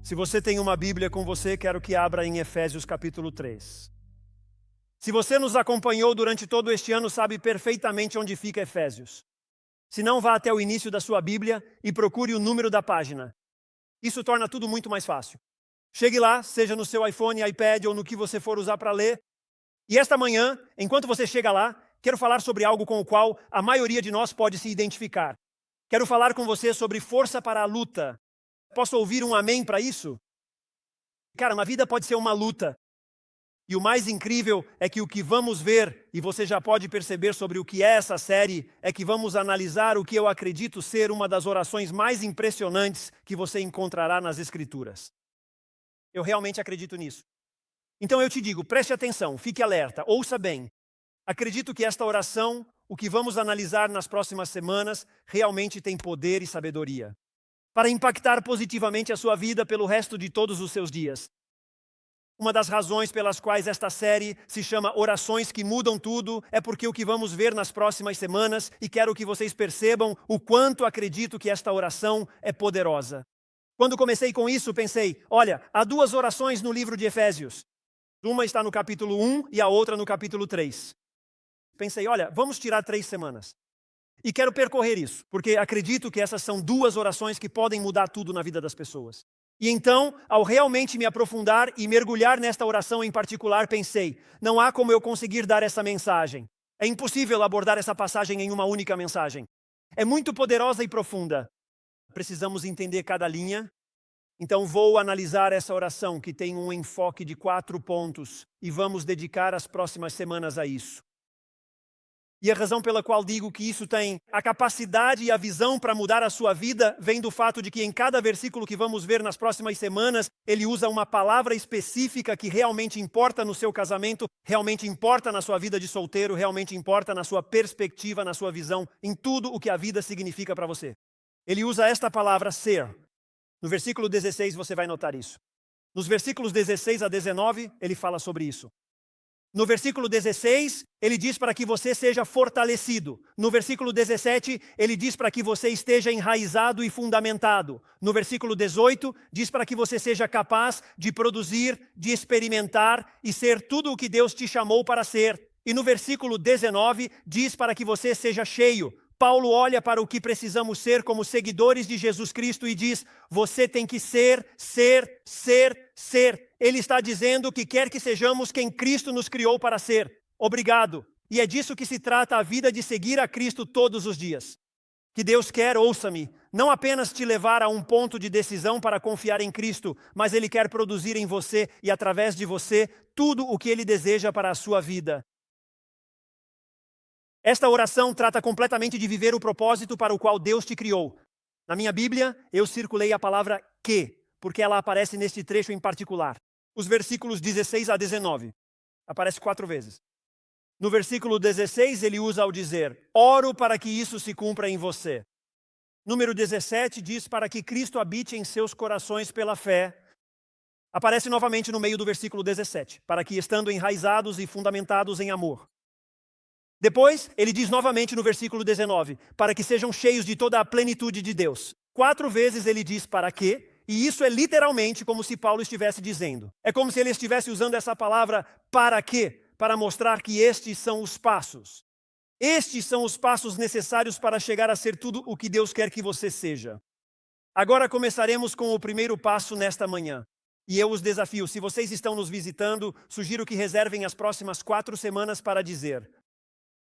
Se você tem uma Bíblia com você, quero que abra em Efésios capítulo 3. Se você nos acompanhou durante todo este ano, sabe perfeitamente onde fica Efésios. Se não, vá até o início da sua Bíblia e procure o número da página. Isso torna tudo muito mais fácil. Chegue lá, seja no seu iPhone, iPad ou no que você for usar para ler. E esta manhã, enquanto você chega lá, quero falar sobre algo com o qual a maioria de nós pode se identificar. Quero falar com você sobre força para a luta. Posso ouvir um amém para isso? Cara, uma vida pode ser uma luta. E o mais incrível é que o que vamos ver, e você já pode perceber sobre o que é essa série, é que vamos analisar o que eu acredito ser uma das orações mais impressionantes que você encontrará nas Escrituras. Eu realmente acredito nisso. Então eu te digo, preste atenção, fique alerta, ouça bem. Acredito que esta oração, o que vamos analisar nas próximas semanas, realmente tem poder e sabedoria para impactar positivamente a sua vida pelo resto de todos os seus dias. Uma das razões pelas quais esta série se chama Orações que Mudam Tudo é porque o que vamos ver nas próximas semanas, e quero que vocês percebam o quanto acredito que esta oração é poderosa. Quando comecei com isso, pensei, olha, há duas orações no livro de Efésios. Uma está no capítulo 1 e a outra no capítulo 3. Pensei, olha, vamos tirar 3 semanas. E quero percorrer isso, porque acredito que essas são duas orações que podem mudar tudo na vida das pessoas. E então, ao realmente me aprofundar e mergulhar nesta oração em particular, pensei, não há como eu conseguir dar essa mensagem. É impossível abordar essa passagem em uma única mensagem. É muito poderosa e profunda. Precisamos entender cada linha. Então vou analisar essa oração que tem um enfoque de 4 pontos e vamos dedicar as próximas semanas a isso. E a razão pela qual digo que isso tem a capacidade e a visão para mudar a sua vida vem do fato de que em cada versículo que vamos ver nas próximas semanas, ele usa uma palavra específica que realmente importa no seu casamento, realmente importa na sua vida de solteiro, realmente importa na sua perspectiva, na sua visão, em tudo o que a vida significa para você. Ele usa esta palavra ser. No versículo 16 você vai notar isso. Nos versículos 16 a 19, ele fala sobre isso. No versículo 16, ele diz para que você seja fortalecido. No versículo 17, ele diz para que você esteja enraizado e fundamentado. No versículo 18, diz para que você seja capaz de produzir, de experimentar e ser tudo o que Deus te chamou para ser. E no versículo 19, diz para que você seja cheio. Paulo olha para o que precisamos ser como seguidores de Jesus Cristo e diz, você tem que ser. Ele está dizendo que quer que sejamos quem Cristo nos criou para ser. Obrigado. E é disso que se trata a vida de seguir a Cristo todos os dias. Que Deus quer, ouça-me, não apenas te levar a um ponto de decisão para confiar em Cristo, mas Ele quer produzir em você e através de você tudo o que Ele deseja para a sua vida. Esta oração trata completamente de viver o propósito para o qual Deus te criou. Na minha Bíblia, eu circulei a palavra que, porque ela aparece neste trecho em particular. Os versículos 16 a 19. Aparece 4 vezes. No versículo 16, ele usa ao dizer, oro para que isso se cumpra em você. Número 17 diz para que Cristo habite em seus corações pela fé. Aparece novamente no meio do versículo 17, para que estando enraizados e fundamentados em amor. Depois, ele diz novamente no versículo 19, para que sejam cheios de toda a plenitude de Deus. 4 vezes ele diz para quê, e isso é literalmente como se Paulo estivesse dizendo. É como se ele estivesse usando essa palavra para quê, para mostrar que estes são os passos. Estes são os passos necessários para chegar a ser tudo o que Deus quer que você seja. Agora começaremos com o primeiro passo nesta manhã. E eu os desafio, se vocês estão nos visitando, sugiro que reservem as próximas 4 semanas para dizer.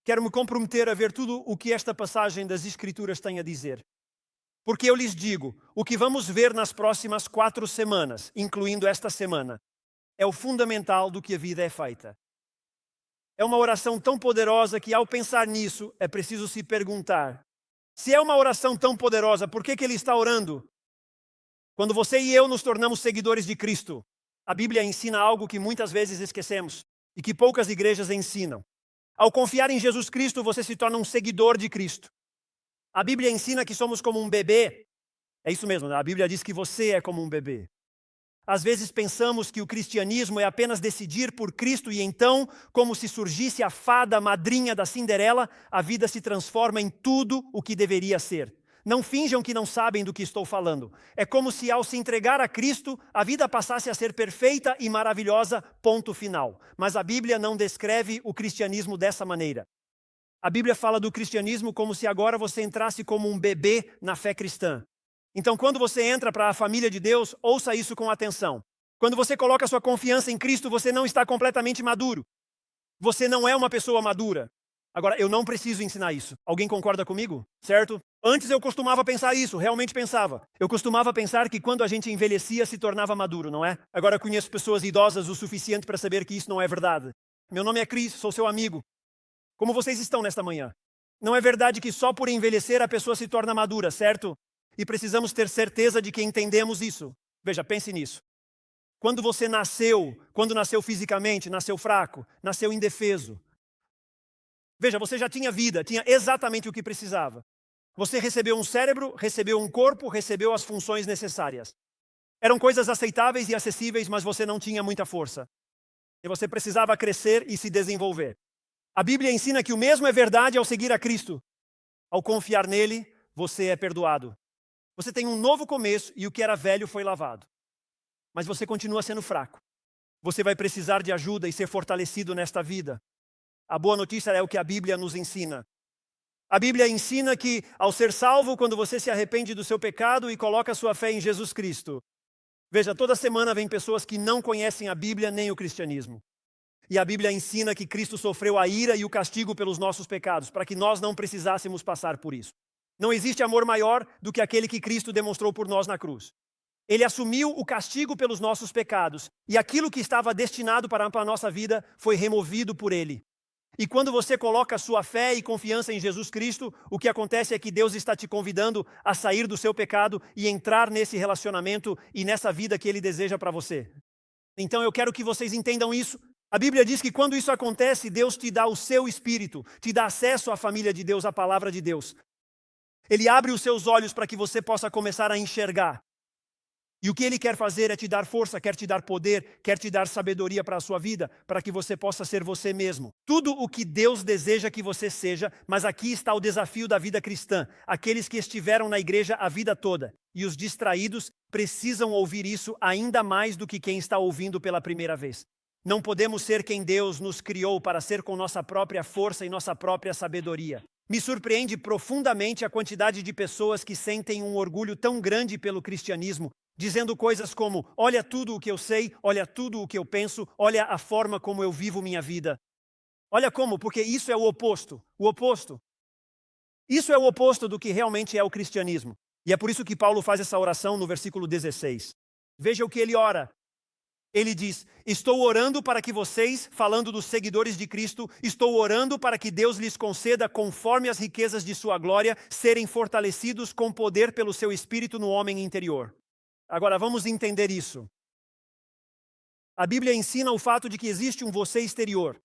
Quero me comprometer a ver tudo o que esta passagem das Escrituras tem a dizer. Porque eu lhes digo, o que vamos ver nas próximas 4 semanas, incluindo esta semana, é o fundamental do que a vida é feita. É uma oração tão poderosa que ao pensar nisso, é preciso se perguntar, se é uma oração tão poderosa, por que ele está orando? Quando você e eu nos tornamos seguidores de Cristo, a Bíblia ensina algo que muitas vezes esquecemos e que poucas igrejas ensinam. Ao confiar em Jesus Cristo, você se torna um seguidor de Cristo. A Bíblia ensina que somos como um bebê. É isso mesmo, a Bíblia diz que você é como um bebê. Às vezes pensamos que o cristianismo é apenas decidir por Cristo e então, como se surgisse a fada madrinha da Cinderela, a vida se transforma em tudo o que deveria ser. Não finjam que não sabem do que estou falando. É como se ao se entregar a Cristo, a vida passasse a ser perfeita e maravilhosa, ponto final. Mas a Bíblia não descreve o cristianismo dessa maneira. A Bíblia fala do cristianismo como se agora você entrasse como um bebê na fé cristã. Então, quando você entra para a família de Deus, ouça isso com atenção. Quando você coloca sua confiança em Cristo, você não está completamente maduro. Você não é uma pessoa madura. Agora, eu não preciso ensinar isso. Alguém concorda comigo? Certo? Antes eu costumava pensar isso, realmente pensava. Eu costumava pensar que quando a gente envelhecia se tornava maduro, não é? Agora eu conheço pessoas idosas o suficiente para saber que isso não é verdade. Meu nome é Cris, sou seu amigo. Como vocês estão nesta manhã? Não é verdade que só por envelhecer a pessoa se torna madura, certo? E precisamos ter certeza de que entendemos isso. Veja, pense nisso. Quando você nasceu, quando nasceu fisicamente, nasceu fraco, nasceu indefeso. Veja, você já tinha vida, tinha exatamente o que precisava. Você recebeu um cérebro, recebeu um corpo, recebeu as funções necessárias. Eram coisas aceitáveis e acessíveis, mas você não tinha muita força. E você precisava crescer e se desenvolver. A Bíblia ensina que o mesmo é verdade ao seguir a Cristo. Ao confiar nele, você é perdoado. Você tem um novo começo e o que era velho foi lavado. Mas você continua sendo fraco. Você vai precisar de ajuda e ser fortalecido nesta vida. A boa notícia é o que a Bíblia nos ensina. A Bíblia ensina que, ao ser salvo, quando você se arrepende do seu pecado e coloca sua fé em Jesus Cristo. Veja, toda semana vem pessoas que não conhecem a Bíblia nem o cristianismo. E a Bíblia ensina que Cristo sofreu a ira e o castigo pelos nossos pecados, para que nós não precisássemos passar por isso. Não existe amor maior do que aquele que Cristo demonstrou por nós na cruz. Ele assumiu o castigo pelos nossos pecados, e aquilo que estava destinado para a nossa vida foi removido por ele. E quando você coloca sua fé e confiança em Jesus Cristo, o que acontece é que Deus está te convidando a sair do seu pecado e entrar nesse relacionamento e nessa vida que Ele deseja para você. Então eu quero que vocês entendam isso. A Bíblia diz que quando isso acontece, Deus te dá o seu Espírito, te dá acesso à família de Deus, à palavra de Deus. Ele abre os seus olhos para que você possa começar a enxergar. E o que Ele quer fazer é te dar força, quer te dar poder, quer te dar sabedoria para a sua vida, para que você possa ser você mesmo. Tudo o que Deus deseja que você seja, mas aqui está o desafio da vida cristã. Aqueles que estiveram na igreja a vida toda e os distraídos precisam ouvir isso ainda mais do que quem está ouvindo pela primeira vez. Não podemos ser quem Deus nos criou para ser com nossa própria força e nossa própria sabedoria. Me surpreende profundamente a quantidade de pessoas que sentem um orgulho tão grande pelo cristianismo, dizendo coisas como, olha tudo o que eu sei, olha tudo o que eu penso, olha a forma como eu vivo minha vida. Olha como, porque isso é o oposto. O oposto. Isso é o oposto do que realmente é o cristianismo. E é por isso que Paulo faz essa oração no versículo 16. Veja o que ele ora. Ele diz, estou orando para que vocês, falando dos seguidores de Cristo, estou orando para que Deus lhes conceda, conforme as riquezas de sua glória, serem fortalecidos com poder pelo seu Espírito no homem interior. Agora, vamos entender isso. A Bíblia ensina o fato de que existe um você exterior.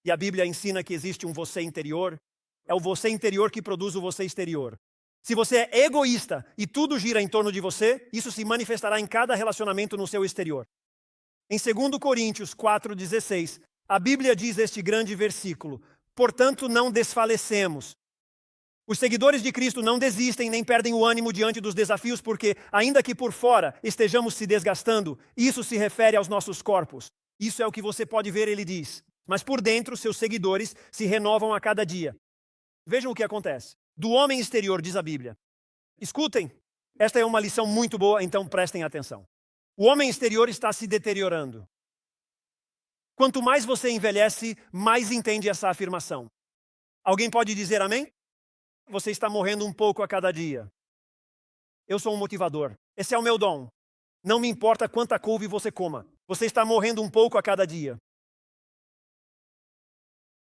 E a Bíblia ensina que existe um você interior. É o você interior que produz o você exterior. Se você é egoísta e tudo gira em torno de você, isso se manifestará em cada relacionamento no seu exterior. Em 2 Coríntios 4,16, a Bíblia diz este grande versículo, portanto não desfalecemos. Os seguidores de Cristo não desistem nem perdem o ânimo diante dos desafios, porque, ainda que por fora estejamos se desgastando, isso se refere aos nossos corpos. Isso é o que você pode ver, ele diz. Mas por dentro, seus seguidores se renovam a cada dia. Vejam o que acontece. Do homem exterior, diz a Bíblia. Escutem, esta é uma lição muito boa, então prestem atenção. O homem exterior está se deteriorando. Quanto mais você envelhece, mais entende essa afirmação. Alguém pode dizer amém? Você está morrendo um pouco a cada dia. Eu sou um motivador. Esse é o meu dom. Não me importa quanta couve você coma. Você está morrendo um pouco a cada dia.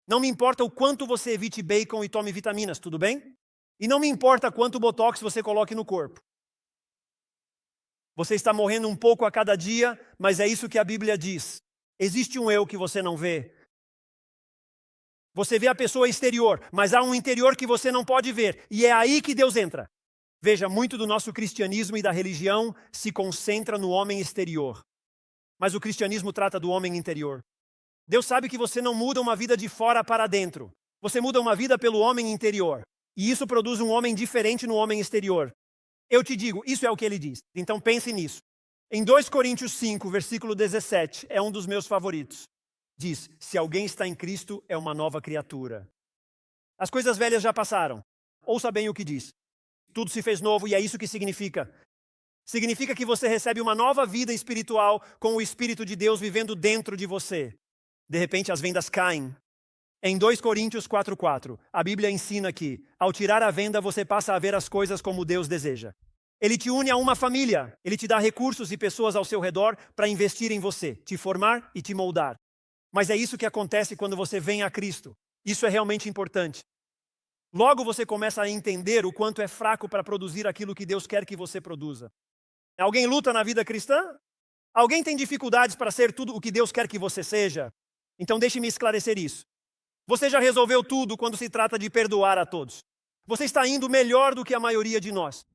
Não me importa o quanto você evite bacon e tome vitaminas, tudo bem? E não me importa quanto botox você coloque no corpo. Você está morrendo um pouco a cada dia, mas é isso que a Bíblia diz. Existe um eu que você não vê. Você vê a pessoa exterior, mas há um interior que você não pode ver. E é aí que Deus entra. Veja, muito do nosso cristianismo e da religião se concentra no homem exterior. Mas o cristianismo trata do homem interior. Deus sabe que você não muda uma vida de fora para dentro. Você muda uma vida pelo homem interior. E isso produz um homem diferente no homem exterior. Eu te digo, isso é o que ele diz. Então pense nisso. Em 2 Coríntios 5, versículo 17, é um dos meus favoritos. Diz, se alguém está em Cristo, é uma nova criatura. As coisas velhas já passaram. Ouça bem o que diz. Tudo se fez novo e é isso que significa. Significa que você recebe uma nova vida espiritual com o Espírito de Deus vivendo dentro de você. De repente as vendas caem. Em 2 Coríntios 4:4, a Bíblia ensina que, ao tirar a venda, você passa a ver as coisas como Deus deseja. Ele te une a uma família. Ele te dá recursos e pessoas ao seu redor para investir em você, te formar e te moldar. Mas é isso que acontece quando você vem a Cristo. Isso é realmente importante. Logo você começa a entender o quanto é fraco para produzir aquilo que Deus quer que você produza. Alguém luta na vida cristã? Alguém tem dificuldades para ser tudo o que Deus quer que você seja? Então deixe-me esclarecer isso. Você já resolveu tudo quando se trata de perdoar a todos. Você está indo melhor do que a maioria de nós.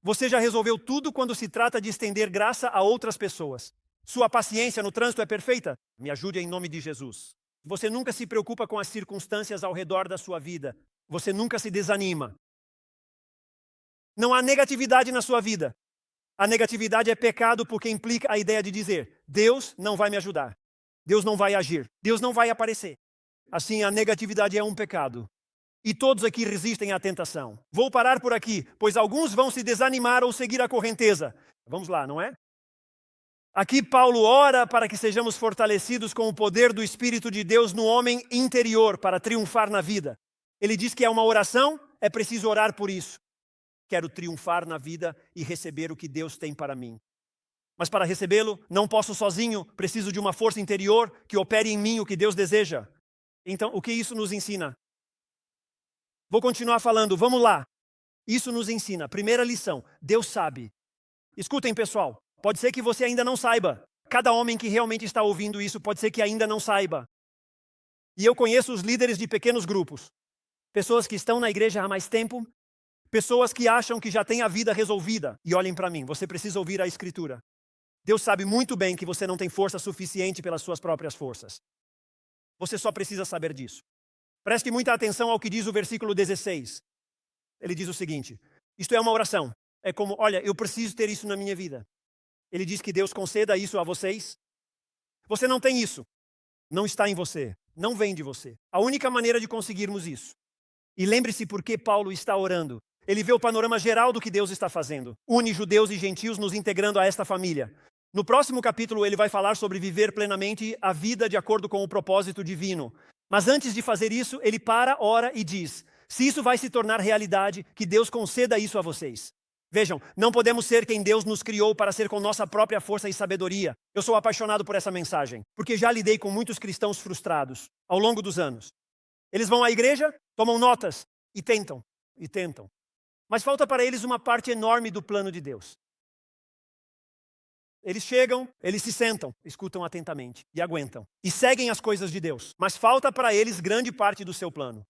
Você já resolveu tudo quando se trata de estender graça a outras pessoas. Sua paciência no trânsito é perfeita? Me ajude em nome de Jesus. Você nunca se preocupa com as circunstâncias ao redor da sua vida. Você nunca se desanima. Não há negatividade na sua vida. A negatividade é pecado porque implica a ideia de dizer, Deus não vai me ajudar. Deus não vai agir. Deus não vai aparecer. Assim, a negatividade é um pecado. E todos aqui resistem à tentação. Vou parar por aqui, pois alguns vão se desanimar ou seguir a correnteza. Vamos lá, não é? Aqui Paulo ora para que sejamos fortalecidos com o poder do Espírito de Deus no homem interior para triunfar na vida. Ele diz que é uma oração, é preciso orar por isso. Quero triunfar na vida e receber o que Deus tem para mim. Mas para recebê-lo, não posso sozinho, preciso de uma força interior que opere em mim o que Deus deseja. Então, o que isso nos ensina? Vou continuar falando, vamos lá. Isso nos ensina. Primeira lição, Deus sabe. Escutem, pessoal, pode ser que você ainda não saiba. Cada homem que realmente está ouvindo isso pode ser que ainda não saiba. E eu conheço os líderes de pequenos grupos. Pessoas que estão na igreja há mais tempo, pessoas que acham que já têm a vida resolvida. E olhem para mim, você precisa ouvir a Escritura. Deus sabe muito bem que você não tem força suficiente pelas suas próprias forças. Você só precisa saber disso. Preste muita atenção ao que diz o versículo 16. Ele diz o seguinte, isto é uma oração. É como, olha, eu preciso ter isso na minha vida. Ele diz que Deus conceda isso a vocês. Você não tem isso. Não está em você. Não vem de você. A única maneira de conseguirmos isso. E lembre-se por que Paulo está orando. Ele vê o panorama geral do que Deus está fazendo. Une judeus e gentios nos integrando a esta família. No próximo capítulo ele vai falar sobre viver plenamente a vida de acordo com o propósito divino. Mas antes de fazer isso, ele para, ora e diz, se isso vai se tornar realidade, que Deus conceda isso a vocês. Vejam, não podemos ser quem Deus nos criou para ser com nossa própria força e sabedoria. Eu sou apaixonado por essa mensagem, porque já lidei com muitos cristãos frustrados ao longo dos anos. Eles vão à igreja, tomam notas e tentam. Mas falta para eles uma parte enorme do plano de Deus. Eles chegam, eles se sentam, escutam atentamente e aguentam. E seguem as coisas de Deus. Mas falta para eles grande parte do seu plano.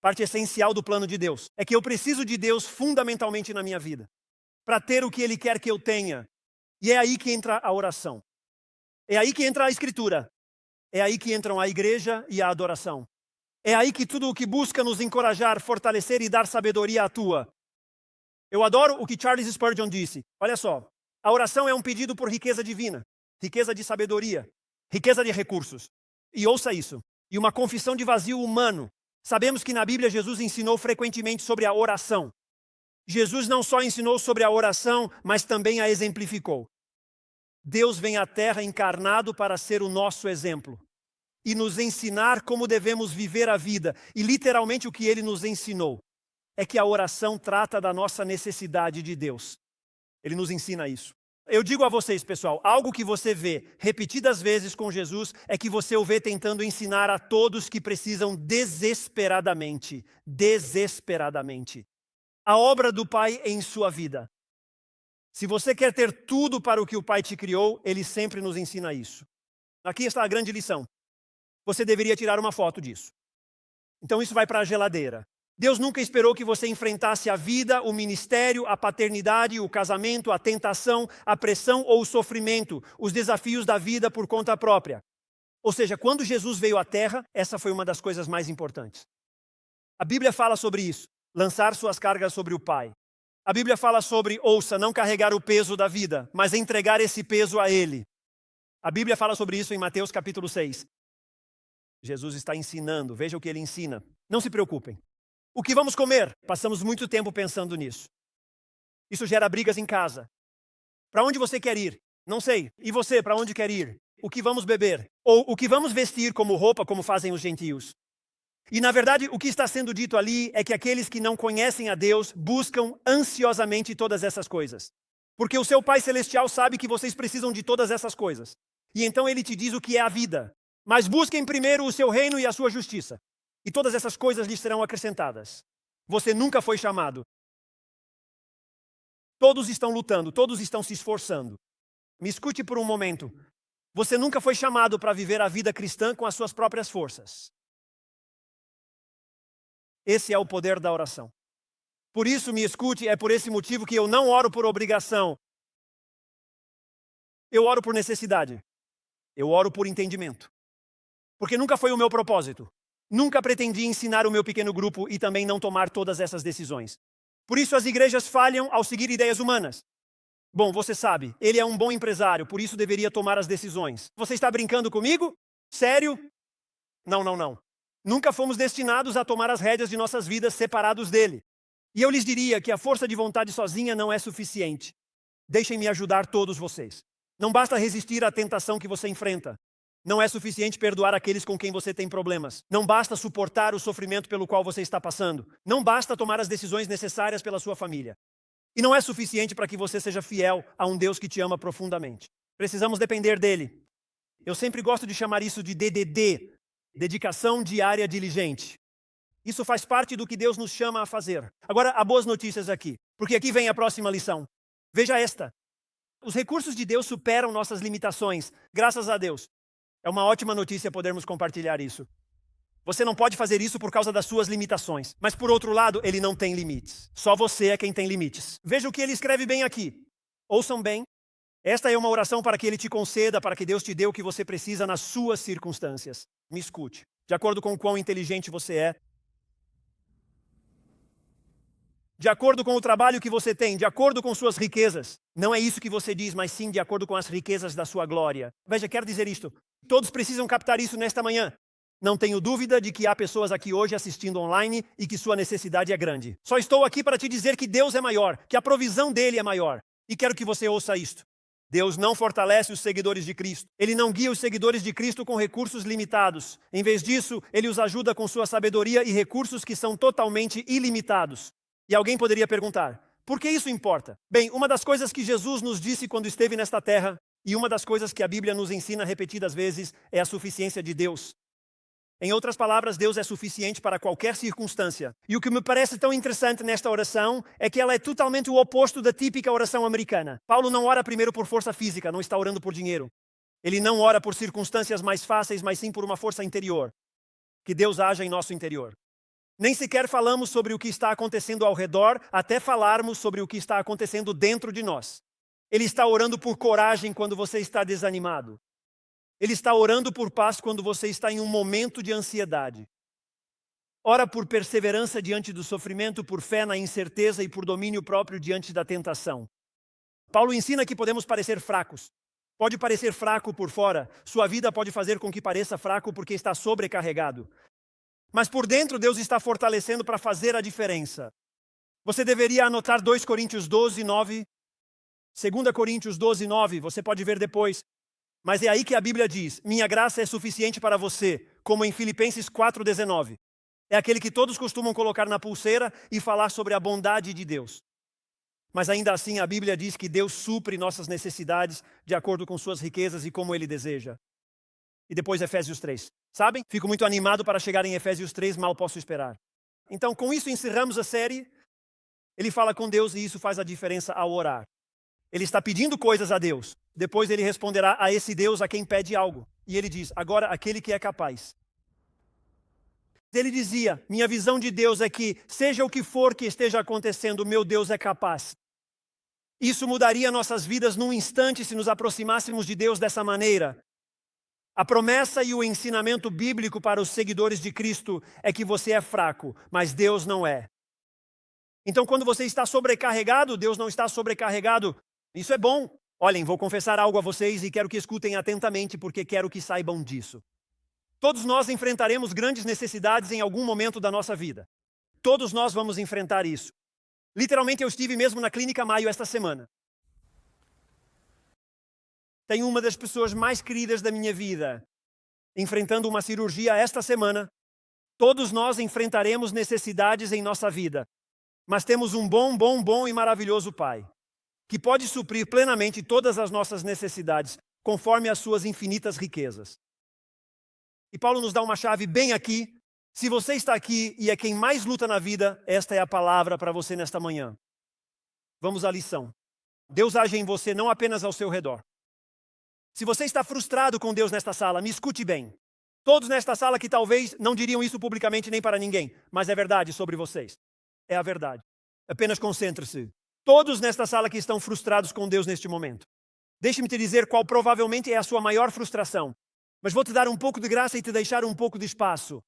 Parte essencial do plano de Deus. É que eu preciso de Deus fundamentalmente na minha vida. Para ter o que Ele quer que eu tenha. E é aí que entra a oração. É aí que entra a Escritura. É aí que entram a igreja e a adoração. É aí que tudo o que busca nos encorajar, fortalecer e dar sabedoria atua. Eu adoro o que Charles Spurgeon disse. Olha só. A oração é um pedido por riqueza divina, riqueza de sabedoria, riqueza de recursos. E ouça isso. E uma confissão de vazio humano. Sabemos que na Bíblia Jesus ensinou frequentemente sobre a oração. Jesus não só ensinou sobre a oração, mas também a exemplificou. Deus vem à Terra encarnado para ser o nosso exemplo e nos ensinar como devemos viver a vida. E literalmente o que Ele nos ensinou é que a oração trata da nossa necessidade de Deus. Ele nos ensina isso. Eu digo a vocês, pessoal, algo que você vê repetidas vezes com Jesus é que você o vê tentando ensinar a todos que precisam desesperadamente, a obra do Pai em sua vida. Se você quer ter tudo para o que o Pai te criou, Ele sempre nos ensina isso. Aqui está a grande lição. Você deveria tirar uma foto disso. Então isso vai para a geladeira. Deus nunca esperou que você enfrentasse a vida, o ministério, a paternidade, o casamento, a tentação, a pressão ou o sofrimento, os desafios da vida por conta própria. Ou seja, quando Jesus veio à Terra, essa foi uma das coisas mais importantes. A Bíblia fala sobre isso. Lançar suas cargas sobre o Pai. A Bíblia fala sobre, ouça, não carregar o peso da vida, mas entregar esse peso a Ele. A Bíblia fala sobre isso em Mateus capítulo 6. Jesus está ensinando, veja o que Ele ensina. Não se preocupem. O que vamos comer? Passamos muito tempo pensando nisso. Isso gera brigas em casa. Para onde você quer ir? Não sei. E você, para onde quer ir? O que vamos beber? Ou o que vamos vestir como roupa, como fazem os gentios? E, na verdade, o que está sendo dito ali é que aqueles que não conhecem a Deus buscam ansiosamente todas essas coisas. Porque o seu Pai Celestial sabe que vocês precisam de todas essas coisas. E então Ele te diz o que é a vida. Mas busquem primeiro o seu reino e a sua justiça. E todas essas coisas lhes serão acrescentadas. Você nunca foi chamado. Todos estão lutando, todos estão se esforçando. Me escute por um momento. Você nunca foi chamado para viver a vida cristã com as suas próprias forças. Esse é o poder da oração. Por isso, me escute, é por esse motivo que eu não oro por obrigação. Eu oro por necessidade. Eu oro por entendimento. Porque nunca foi o meu propósito. Nunca pretendi ensinar o meu pequeno grupo e também não tomar todas essas decisões. Por isso as igrejas falham ao seguir ideias humanas. Bom, você sabe, ele é um bom empresário, por isso deveria tomar as decisões. Você está brincando comigo? Sério? Não. Nunca fomos destinados a tomar as rédeas de nossas vidas separados dele. E eu lhes diria que a força de vontade sozinha não é suficiente. Deixem-me ajudar todos vocês. Não basta resistir à tentação que você enfrenta. Não é suficiente perdoar aqueles com quem você tem problemas. Não basta suportar o sofrimento pelo qual você está passando. Não basta tomar as decisões necessárias pela sua família. E não é suficiente para que você seja fiel a um Deus que te ama profundamente. Precisamos depender dele. Eu sempre gosto de chamar isso de DDD. Dedicação diária diligente. Isso faz parte do que Deus nos chama a fazer. Agora, há boas notícias aqui, porque aqui vem a próxima lição. Veja esta. Os recursos de Deus superam nossas limitações, graças a Deus. É uma ótima notícia podermos compartilhar isso. Você não pode fazer isso por causa das suas limitações. Mas, por outro lado, ele não tem limites. Só você é quem tem limites. Veja o que ele escreve bem aqui. Ouçam bem. Esta é uma oração para que ele te conceda, para que Deus te dê o que você precisa nas suas circunstâncias. Me escute. De acordo com o quão inteligente você é, de acordo com o trabalho que você tem, de acordo com suas riquezas. Não é isso que você diz, mas sim de acordo com as riquezas da sua glória. Veja, quero dizer isto. Todos precisam captar isso nesta manhã. Não tenho dúvida de que há pessoas aqui hoje assistindo online e que sua necessidade é grande. Só estou aqui para te dizer que Deus é maior, que a provisão dele é maior. E quero que você ouça isto. Deus não fortalece os seguidores de Cristo. Ele não guia os seguidores de Cristo com recursos limitados. Em vez disso, ele os ajuda com sua sabedoria e recursos que são totalmente ilimitados. E alguém poderia perguntar, por que isso importa? Bem, uma das coisas que Jesus nos disse quando esteve nesta terra, e uma das coisas que a Bíblia nos ensina repetidas vezes, é a suficiência de Deus. Em outras palavras, Deus é suficiente para qualquer circunstância. E o que me parece tão interessante nesta oração é que ela é totalmente o oposto da típica oração americana. Paulo não ora primeiro por força física, não está orando por dinheiro. Ele não ora por circunstâncias mais fáceis, mas sim por uma força interior. Que Deus haja em nosso interior. Nem sequer falamos sobre o que está acontecendo ao redor, até falarmos sobre o que está acontecendo dentro de nós. Ele está orando por coragem quando você está desanimado. Ele está orando por paz quando você está em um momento de ansiedade. Ora por perseverança diante do sofrimento, por fé na incerteza e por domínio próprio diante da tentação. Paulo ensina que podemos parecer fracos. Pode parecer fraco por fora. Sua vida pode fazer com que pareça fraco porque está sobrecarregado. Mas por dentro Deus está fortalecendo para fazer a diferença. Você deveria anotar 2 Coríntios 12, 9. 2 Coríntios 12, 9. Você pode ver depois. Mas é aí que a Bíblia diz, minha graça é suficiente para você, como em Filipenses 4,19. É aquele que todos costumam colocar na pulseira e falar sobre a bondade de Deus. Mas ainda assim a Bíblia diz que Deus supre nossas necessidades de acordo com suas riquezas e como Ele deseja. E depois Efésios 3. Sabem? Fico muito animado para chegar em Efésios 3, mal posso esperar. Então com isso encerramos a série. Ele fala com Deus e isso faz a diferença ao orar. Ele está pedindo coisas a Deus. Depois ele responderá a esse Deus a quem pede algo. E ele diz, agora aquele que é capaz. Ele dizia, minha visão de Deus é que, seja o que for que esteja acontecendo, meu Deus é capaz. Isso mudaria nossas vidas num instante se nos aproximássemos de Deus dessa maneira. A promessa e o ensinamento bíblico para os seguidores de Cristo é que você é fraco, mas Deus não é. Então, quando você está sobrecarregado, Deus não está sobrecarregado. Isso é bom. Olhem, vou confessar algo a vocês e quero que escutem atentamente, porque quero que saibam disso. Todos nós enfrentaremos grandes necessidades em algum momento da nossa vida. Todos nós vamos enfrentar isso. Literalmente, eu estive mesmo na Clínica Maio esta semana. Tenho uma das pessoas mais queridas da minha vida enfrentando uma cirurgia esta semana. Todos nós enfrentaremos necessidades em nossa vida. Mas temos um bom e maravilhoso Pai, que pode suprir plenamente todas as nossas necessidades, conforme as suas infinitas riquezas. E Paulo nos dá uma chave bem aqui. Se você está aqui e é quem mais luta na vida, esta é a palavra para você nesta manhã. Vamos à lição. Deus age em você não apenas ao seu redor. Se você está frustrado com Deus nesta sala, me escute bem. Todos nesta sala que talvez não diriam isso publicamente nem para ninguém, mas é verdade sobre vocês. É a verdade. Apenas concentre-se. Todos nesta sala que estão frustrados com Deus neste momento. Deixe-me te dizer qual provavelmente é a sua maior frustração. Mas vou te dar um pouco de graça e te deixar um pouco de espaço.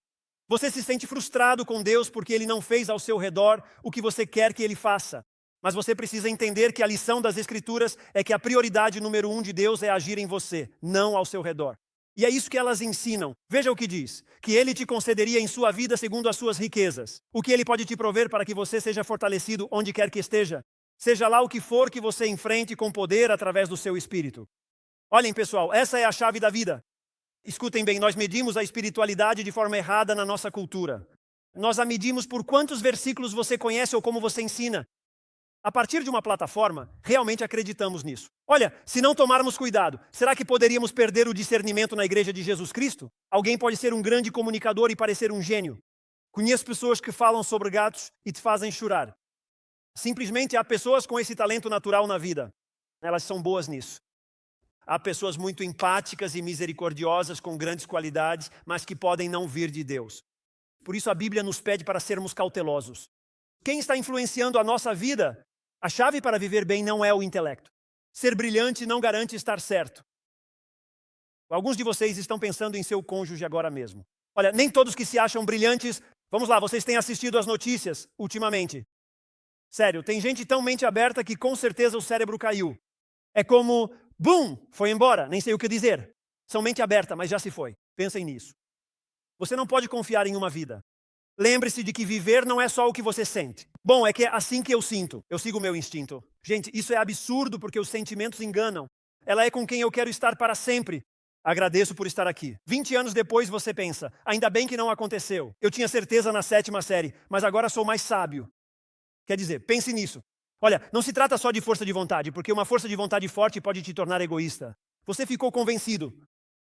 Você se sente frustrado com Deus porque Ele não fez ao seu redor o que você quer que Ele faça. Mas você precisa entender que a lição das Escrituras é que a prioridade número 1 de Deus é agir em você, não ao seu redor. E é isso que elas ensinam. Veja o que diz. Que Ele te concederia em sua vida segundo as suas riquezas. O que Ele pode te prover para que você seja fortalecido onde quer que esteja. Seja lá o que for que você enfrente com poder através do seu espírito. Olhem, pessoal, essa é a chave da vida. Escutem bem, nós medimos a espiritualidade de forma errada na nossa cultura. Nós a medimos por quantos versículos você conhece ou como você ensina. A partir de uma plataforma, realmente acreditamos nisso. Olha, se não tomarmos cuidado, será que poderíamos perder o discernimento na Igreja de Jesus Cristo? Alguém pode ser um grande comunicador e parecer um gênio. Conheço pessoas que falam sobre gatos e te fazem chorar. Simplesmente há pessoas com esse talento natural na vida. Elas são boas nisso. Há pessoas muito empáticas e misericordiosas com grandes qualidades, mas que podem não vir de Deus. Por isso a Bíblia nos pede para sermos cautelosos. Quem está influenciando a nossa vida? A chave para viver bem não é o intelecto. Ser brilhante não garante estar certo. Alguns de vocês estão pensando em seu cônjuge agora mesmo. Olha, nem todos que se acham brilhantes... Vamos lá, vocês têm assistido às notícias ultimamente. Sério, tem gente tão mente aberta que com certeza o cérebro caiu. É como, bum, foi embora, nem sei o que dizer. São mente aberta, mas já se foi. Pensem nisso. Você não pode confiar em uma vida. Lembre-se de que viver não é só o que você sente. Bom, é que é assim que eu sinto. Eu sigo o meu instinto. Gente, isso é absurdo porque os sentimentos enganam. Ela é com quem eu quero estar para sempre. Agradeço por estar aqui. 20 anos depois você pensa, ainda bem que não aconteceu. Eu tinha certeza na 7ª série, mas agora sou mais sábio. Quer dizer, pense nisso. Olha, não se trata só de força de vontade, porque uma força de vontade forte pode te tornar egoísta. Você ficou convencido.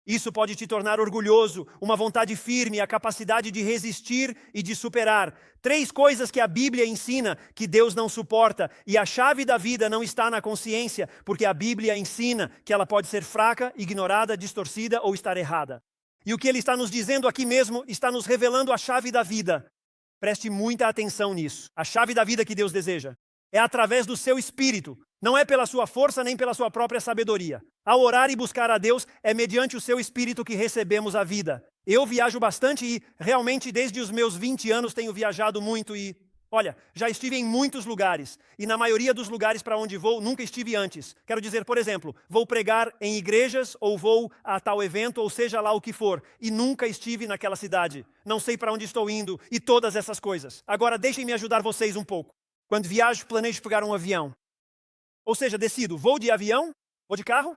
Isso pode te tornar orgulhoso, uma vontade firme, a capacidade de resistir e de superar. 3 coisas que a Bíblia ensina que Deus não suporta. E a chave da vida não está na consciência, porque a Bíblia ensina que ela pode ser fraca, ignorada, distorcida ou estar errada. E o que ele está nos dizendo aqui mesmo está nos revelando a chave da vida. Preste muita atenção nisso. A chave da vida que Deus deseja é através do seu espírito. Não é pela sua força nem pela sua própria sabedoria. Ao orar e buscar a Deus, é mediante o seu espírito que recebemos a vida. Eu viajo bastante e, realmente, desde os meus 20 anos tenho viajado muito e, olha, já estive em muitos lugares. E na maioria dos lugares para onde vou, nunca estive antes. Quero dizer, por exemplo, vou pregar em igrejas ou vou a tal evento, ou seja lá o que for. E nunca estive naquela cidade. Não sei para onde estou indo e todas essas coisas. Agora, deixem-me ajudar vocês um pouco. Quando viajo, planejo pegar um avião. Ou seja, decido, vou de avião? Vou de carro?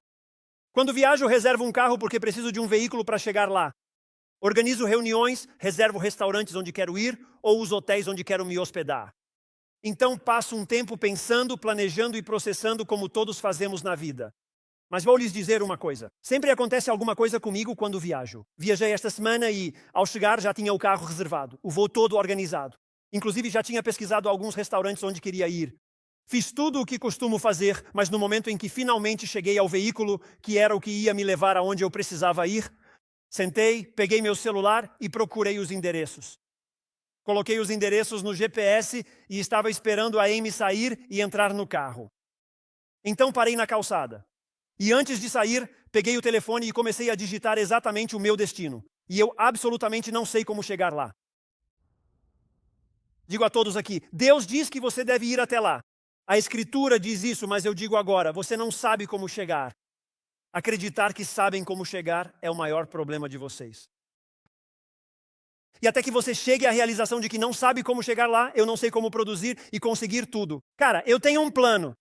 Quando viajo, reservo um carro porque preciso de um veículo para chegar lá. Organizo reuniões, reservo restaurantes onde quero ir ou os hotéis onde quero me hospedar. Então passo um tempo pensando, planejando e processando como todos fazemos na vida. Mas vou lhes dizer uma coisa. Sempre acontece alguma coisa comigo quando viajo. Viajei esta semana e, ao chegar, já tinha o carro reservado. O voo todo organizado. Inclusive, já tinha pesquisado alguns restaurantes onde queria ir. Fiz tudo o que costumo fazer, mas no momento em que finalmente cheguei ao veículo, que era o que ia me levar aonde eu precisava ir, sentei, peguei meu celular e procurei os endereços. Coloquei os endereços no GPS e estava esperando a Amy sair e entrar no carro. Então parei na calçada. E antes de sair, peguei o telefone e comecei a digitar exatamente o meu destino. E eu absolutamente não sei como chegar lá. Digo a todos aqui, Deus diz que você deve ir até lá. A Escritura diz isso, mas eu digo agora, você não sabe como chegar. Acreditar que sabem como chegar é o maior problema de vocês. E até que você chegue à realização de que não sabe como chegar lá, eu não sei como produzir e conseguir tudo. Cara, eu tenho um plano.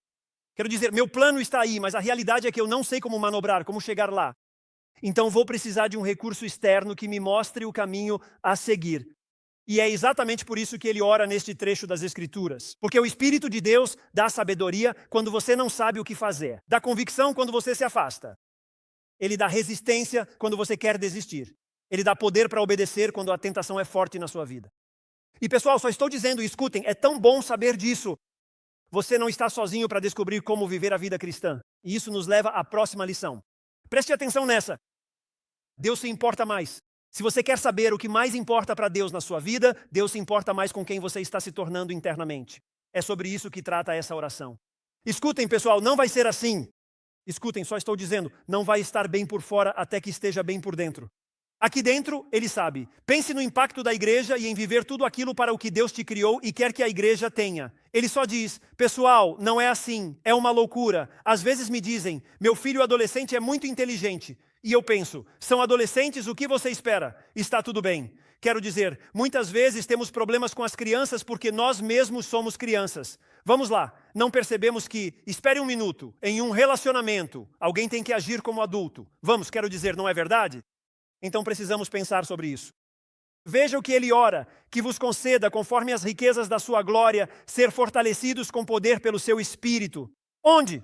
Quero dizer, meu plano está aí, mas a realidade é que eu não sei como manobrar, como chegar lá. Então vou precisar de um recurso externo que me mostre o caminho a seguir. E é exatamente por isso que ele ora neste trecho das Escrituras. Porque o Espírito de Deus dá sabedoria quando você não sabe o que fazer. Dá convicção quando você se afasta. Ele dá resistência quando você quer desistir. Ele dá poder para obedecer quando a tentação é forte na sua vida. E pessoal, só estou dizendo, escutem, é tão bom saber disso. Você não está sozinho para descobrir como viver a vida cristã. E isso nos leva à próxima lição. Preste atenção nessa. Deus se importa mais. Se você quer saber o que mais importa para Deus na sua vida, Deus se importa mais com quem você está se tornando internamente. É sobre isso que trata essa oração. Escutem, pessoal, não vai ser assim. Escutem, só estou dizendo, não vai estar bem por fora até que esteja bem por dentro. Aqui dentro, ele sabe. Pense no impacto da igreja e em viver tudo aquilo para o que Deus te criou e quer que a igreja tenha. Ele só diz, pessoal, não é assim, é uma loucura. Às vezes me dizem, meu filho adolescente é muito inteligente. E eu penso, são adolescentes, o que você espera? Está tudo bem. Quero dizer, muitas vezes temos problemas com as crianças porque nós mesmos somos crianças. Vamos lá, não percebemos que, espere um minuto, em um relacionamento, alguém tem que agir como adulto. Vamos, quero dizer, não é verdade? Então precisamos pensar sobre isso. Veja o que ele ora, que vos conceda, conforme as riquezas da sua glória, ser fortalecidos com poder pelo seu Espírito. Onde?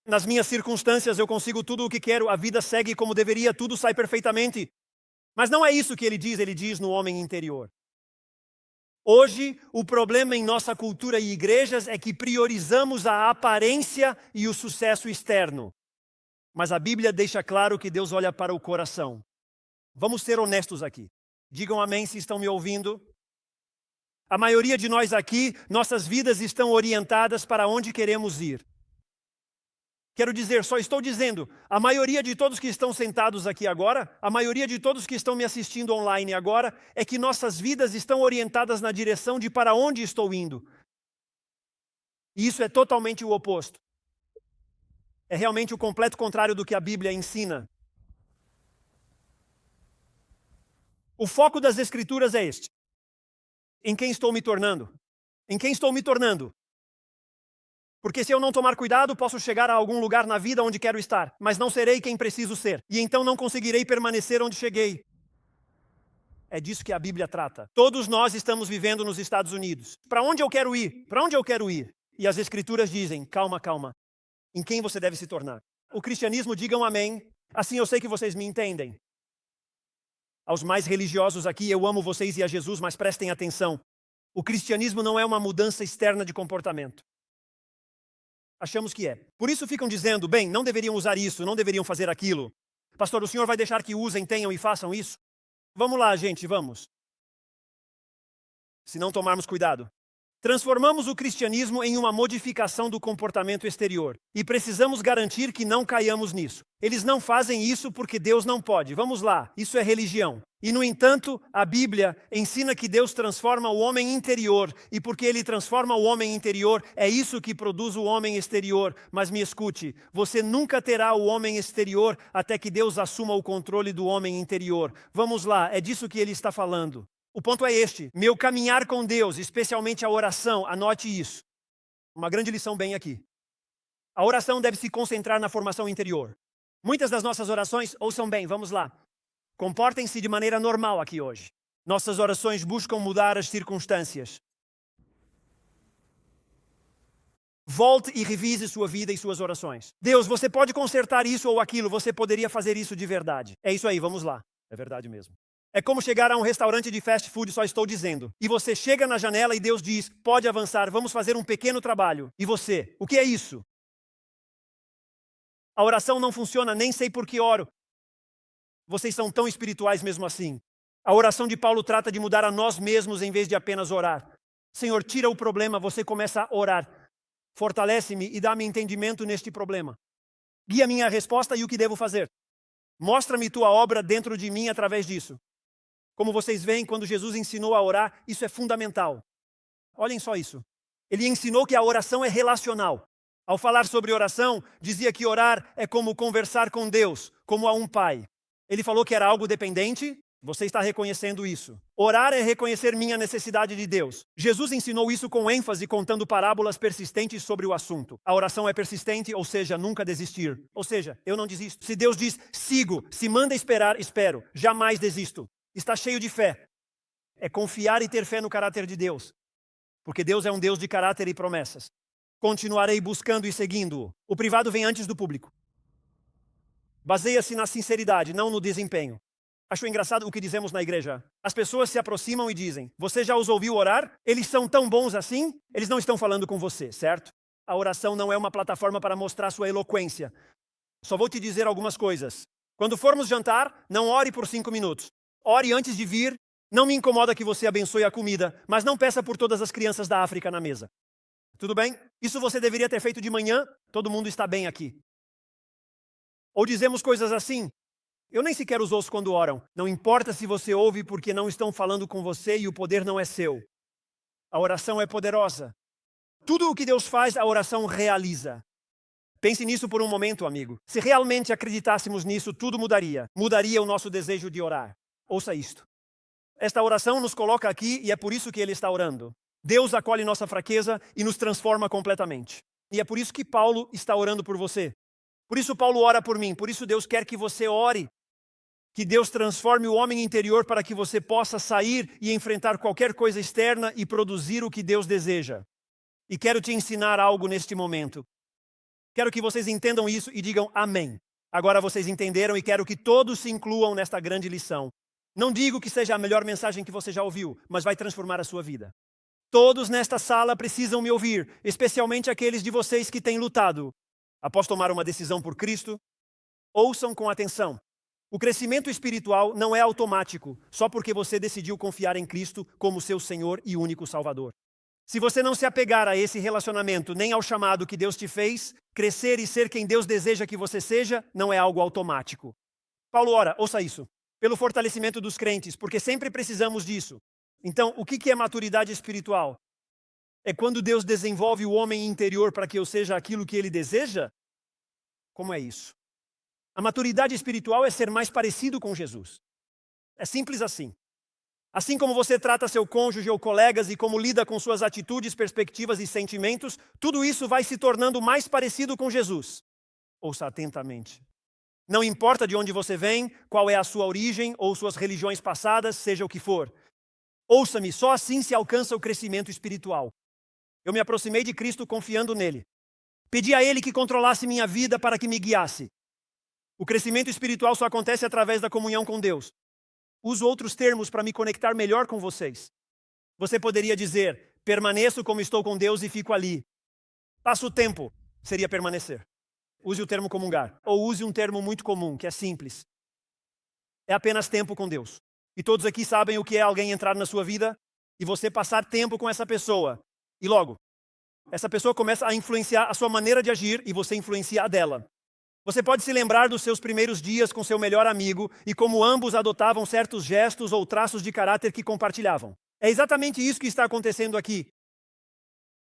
Nas minhas circunstâncias eu consigo tudo o que quero, a vida segue como deveria, tudo sai perfeitamente. Mas não é isso que ele diz no homem interior. Hoje, o problema em nossa cultura e igrejas é que priorizamos a aparência e o sucesso externo. Mas a Bíblia deixa claro que Deus olha para o coração. Vamos ser honestos aqui. Digam amém se estão me ouvindo. A maioria de nós aqui, nossas vidas estão orientadas para onde queremos ir. Quero dizer, só estou dizendo, a maioria de todos que estão sentados aqui agora, a maioria de todos que estão me assistindo online agora, é que nossas vidas estão orientadas na direção de para onde estou indo. E isso é totalmente o oposto. É realmente o completo contrário do que a Bíblia ensina. O foco das Escrituras é este. Em quem estou me tornando? Em quem estou me tornando? Porque se eu não tomar cuidado, posso chegar a algum lugar na vida onde quero estar, mas não serei quem preciso ser. E então não conseguirei permanecer onde cheguei. É disso que a Bíblia trata. Todos nós estamos vivendo nos Estados Unidos. Para onde eu quero ir? Para onde eu quero ir? E as Escrituras dizem, calma, calma. Em quem você deve se tornar? O cristianismo, digam amém. Assim eu sei que vocês me entendem. Aos mais religiosos aqui, eu amo vocês e a Jesus, mas prestem atenção. O cristianismo não é uma mudança externa de comportamento. Achamos que é. Por isso ficam dizendo, bem, não deveriam usar isso, não deveriam fazer aquilo. Pastor, o senhor vai deixar que usem, tenham e façam isso? Vamos lá, gente, vamos. Se não tomarmos cuidado. Transformamos o cristianismo em uma modificação do comportamento exterior. E precisamos garantir que não caiamos nisso. Eles não fazem isso porque Deus não pode. Vamos lá, isso é religião. E, no entanto, a Bíblia ensina que Deus transforma o homem interior. E porque Ele transforma o homem interior, é isso que produz o homem exterior. Mas me escute, você nunca terá o homem exterior até que Deus assuma o controle do homem interior. Vamos lá, é disso que Ele está falando. O ponto é este, meu caminhar com Deus, especialmente a oração, anote isso. Uma grande lição bem aqui. A oração deve se concentrar na formação interior. Muitas das nossas orações, ouçam bem, vamos lá. Comportem-se de maneira normal aqui hoje. Nossas orações buscam mudar as circunstâncias. Volte e revise sua vida e suas orações. Deus, você pode consertar isso ou aquilo, você poderia fazer isso de verdade. É isso aí, vamos lá. É verdade mesmo. É como chegar a um restaurante de fast food, só estou dizendo. E você chega na janela e Deus diz, pode avançar, vamos fazer um pequeno trabalho. E você, o que é isso? A oração não funciona, nem sei por que oro. Vocês são tão espirituais mesmo assim. A oração de Paulo trata de mudar a nós mesmos em vez de apenas orar. Senhor, tira o problema, você começa a orar. Fortalece-me e dá-me entendimento neste problema. Guia minha resposta e o que devo fazer. Mostra-me tua obra dentro de mim através disso. Como vocês veem, quando Jesus ensinou a orar, isso é fundamental. Olhem só isso. Ele ensinou que a oração é relacional. Ao falar sobre oração, dizia que orar é como conversar com Deus, como a um pai. Ele falou que era algo dependente. Você está reconhecendo isso. Orar é reconhecer minha necessidade de Deus. Jesus ensinou isso com ênfase, contando parábolas persistentes sobre o assunto. A oração é persistente, ou seja, nunca desistir. Ou seja, eu não desisto. Se Deus diz, sigo, se manda esperar, espero. Jamais desisto. Está cheio de fé. É confiar e ter fé no caráter de Deus. Porque Deus é um Deus de caráter e promessas. Continuarei buscando e seguindo-o. O privado vem antes do público. Baseia-se na sinceridade, não no desempenho. Acho engraçado o que dizemos na igreja. As pessoas se aproximam e dizem, você já os ouviu orar? Eles são tão bons assim? Eles não estão falando com você, certo? A oração não é uma plataforma para mostrar sua eloquência. Só vou te dizer algumas coisas. Quando formos jantar, não ore por 5 minutos. Ore antes de vir. Não me incomoda que você abençoe a comida, mas não peça por todas as crianças da África na mesa. Tudo bem? Isso você deveria ter feito de manhã. Todo mundo está bem aqui. Ou dizemos coisas assim. Eu nem sequer os ouço quando oram. Não importa se você ouve porque não estão falando com você e o poder não é seu. A oração é poderosa. Tudo o que Deus faz, a oração realiza. Pense nisso por um momento, amigo. Se realmente acreditássemos nisso, tudo mudaria. Mudaria o nosso desejo de orar. Ouça isto. Esta oração nos coloca aqui e é por isso que ele está orando. Deus acolhe nossa fraqueza e nos transforma completamente. E é por isso que Paulo está orando por você. Por isso Paulo ora por mim. Por isso Deus quer que você ore. Que Deus transforme o homem interior para que você possa sair e enfrentar qualquer coisa externa e produzir o que Deus deseja. E quero te ensinar algo neste momento. Quero que vocês entendam isso e digam amém. Agora vocês entenderam e quero que todos se incluam nesta grande lição. Não digo que seja a melhor mensagem que você já ouviu, mas vai transformar a sua vida. Todos nesta sala precisam me ouvir, especialmente aqueles de vocês que têm lutado. Após tomar uma decisão por Cristo, ouçam com atenção. O crescimento espiritual não é automático, só porque você decidiu confiar em Cristo como seu Senhor e único Salvador. Se você não se apegar a esse relacionamento, nem ao chamado que Deus te fez, crescer e ser quem Deus deseja que você seja, não é algo automático. Paulo ora, ouça isso, pelo fortalecimento dos crentes, porque sempre precisamos disso. Então, o que é maturidade espiritual? É quando Deus desenvolve o homem interior para que eu seja aquilo que Ele deseja? Como é isso? A maturidade espiritual é ser mais parecido com Jesus. É simples assim. Assim como você trata seu cônjuge ou colegas e como lida com suas atitudes, perspectivas e sentimentos, tudo isso vai se tornando mais parecido com Jesus. Ouça atentamente. Não importa de onde você vem, qual é a sua origem ou suas religiões passadas, seja o que for. Ouça-me, só assim se alcança o crescimento espiritual. Eu me aproximei de Cristo confiando nele. Pedi a Ele que controlasse minha vida para que me guiasse. O crescimento espiritual só acontece através da comunhão com Deus. Uso outros termos para me conectar melhor com vocês. Você poderia dizer, permaneço como estou com Deus e fico ali. Passo o tempo, seria permanecer. Use o termo comungar. Ou use um termo muito comum, que é simples. É apenas tempo com Deus. E todos aqui sabem o que é alguém entrar na sua vida e você passar tempo com essa pessoa. E logo, essa pessoa começa a influenciar a sua maneira de agir e você influencia a dela. Você pode se lembrar dos seus primeiros dias com seu melhor amigo e como ambos adotavam certos gestos ou traços de caráter que compartilhavam. É exatamente isso que está acontecendo aqui.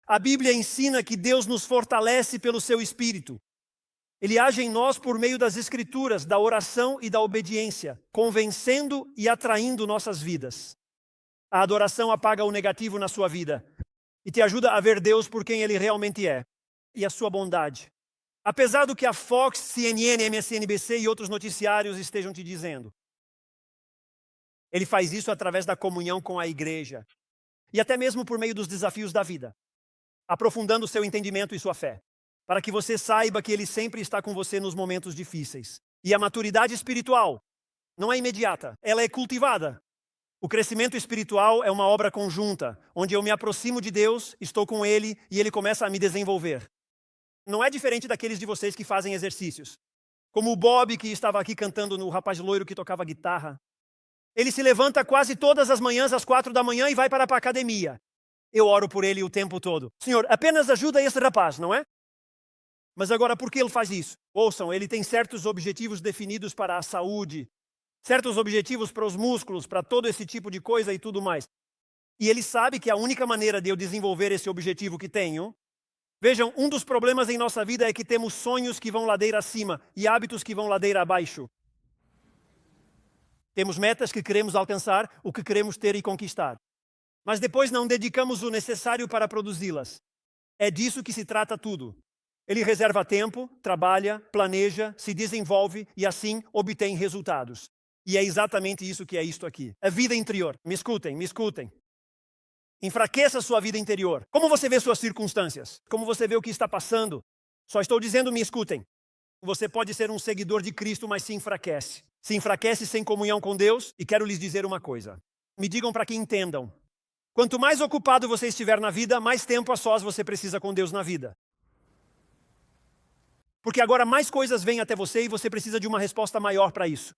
A Bíblia ensina que Deus nos fortalece pelo seu Espírito. Ele age em nós por meio das Escrituras, da oração e da obediência, convencendo e atraindo nossas vidas. A adoração apaga o negativo na sua vida e te ajuda a ver Deus por quem Ele realmente é e a sua bondade. Apesar do que a Fox, CNN, MSNBC e outros noticiários estejam te dizendo. Ele faz isso através da comunhão com a igreja. E até mesmo por meio dos desafios da vida. Aprofundando seu entendimento e sua fé. Para que você saiba que Ele sempre está com você nos momentos difíceis. E a maturidade espiritual não é imediata, ela é cultivada. O crescimento espiritual é uma obra conjunta, onde eu me aproximo de Deus, estou com Ele e Ele começa a me desenvolver. Não é diferente daqueles de vocês que fazem exercícios. Como o Bob, que estava aqui cantando no rapaz loiro que tocava guitarra. Ele se levanta quase todas as manhãs às 4 da manhã e vai para a academia. Eu oro por ele o tempo todo. Senhor, apenas ajuda esse rapaz, não é? Mas agora, por que ele faz isso? Ouçam, ele tem certos objetivos definidos para a saúde, certos objetivos para os músculos, para todo esse tipo de coisa e tudo mais. E ele sabe que a única maneira de eu desenvolver esse objetivo que tenho... Vejam, um dos problemas em nossa vida é que temos sonhos que vão ladeira acima e hábitos que vão ladeira abaixo. Temos metas que queremos alcançar, o que queremos ter e conquistar. Mas depois não dedicamos o necessário para produzi-las. É disso que se trata tudo. Ele reserva tempo, trabalha, planeja, se desenvolve e assim obtém resultados. E é exatamente isso que é isto aqui. A vida interior. Me escutem, me escutem. Enfraqueça sua vida interior. Como você vê suas circunstâncias? Como você vê o que está passando? Só estou dizendo, me escutem. Você pode ser um seguidor de Cristo, mas se enfraquece. Se enfraquece sem comunhão com Deus. E quero lhes dizer uma coisa. Me digam para que entendam. Quanto mais ocupado você estiver na vida, mais tempo a sós você precisa com Deus na vida. Porque agora mais coisas vêm até você e você precisa de uma resposta maior para isso.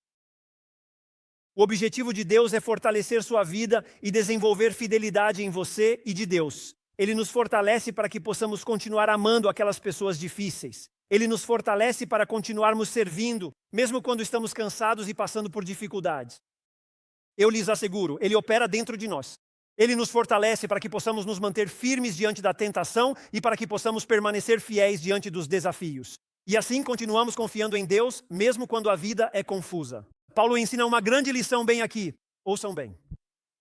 O objetivo de Deus é fortalecer sua vida e desenvolver fidelidade em você e de Deus. Ele nos fortalece para que possamos continuar amando aquelas pessoas difíceis. Ele nos fortalece para continuarmos servindo, mesmo quando estamos cansados e passando por dificuldades. Eu lhes asseguro, Ele opera dentro de nós. Ele nos fortalece para que possamos nos manter firmes diante da tentação e para que possamos permanecer fiéis diante dos desafios. E assim continuamos confiando em Deus, mesmo quando a vida é confusa. Paulo ensina uma grande lição bem aqui. Ouçam bem.